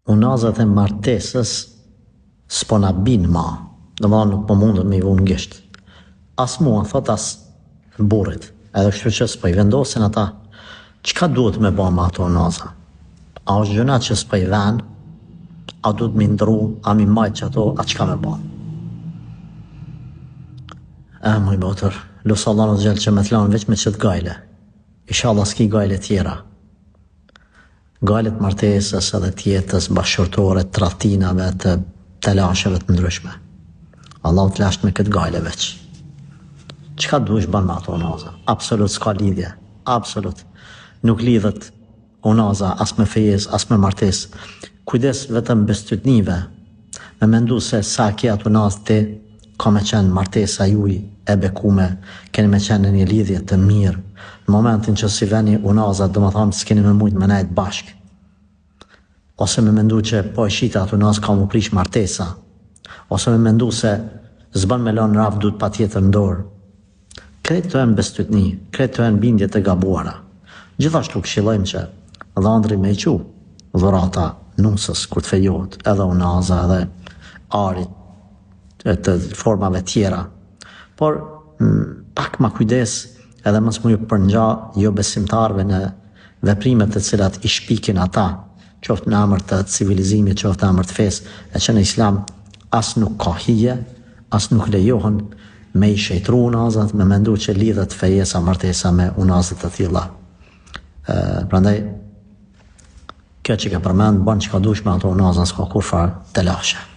unazat e martesës s'po na bin ma, domethënë nuk po mundën me i vu në gisht. As mua, thot as burrit, edhe kështu që s'po i vendosin ata, çka duhet me ba me ato unaza? A është gjëna që s'po i ven, a duhet me ndru, a mi majt që ato, a çka me ba? Muj botër, lusë Allah në gjellë që me t'lanë veç me qëtë gajle. Inshallah s'ki gajle tjera. Gajlet martesës edhe tjetës, bashkërtore, tradhtinave, të telasheve të ndryshme. Allah të lasht me këtë gajle veç. Qka duhesh ban me ato unaza? Absolut s'ka lidhje. Absolut. Nuk lidhet unaza as me fejes, as me martes. Kujdes vetëm bestytnive me mendu se sa ke ato unazë ti, ka me qenë martesa juj e bekume, keni me qenë në një lidhje të mirë. Në momentin që si veni unazat, do më thamë s'keni me mujtë me nejtë bashkë. Ose me mendu që po e shita ato unazë ka mu prish martesa. Ose me mendu se zban me lanë rafë du të pa tjetër ndorë. Kretë të e në bestytni, kretë të e në bindje të gabuara. Gjithashtu këshillojmë që dhëndri me i qu, dhurata nusës kur të fejohet, edhe unaza, edhe arit, të formave tjera. Por pak ma kujdes edhe mos mu ju përngja jo besimtarve në veprimet të cilat i shpikin ata, qoftë në emër të civilizimit, qoftë në emër të fesë, e që në islam as nuk ka hije, as nuk lejohen me i shejtru unazat, me mendu që lidhet fejesa martesa me unazat të tilla. Prandaj, kjo që ka përmend, ban që ka dush me ato unazat s'ka kur farë të lashe.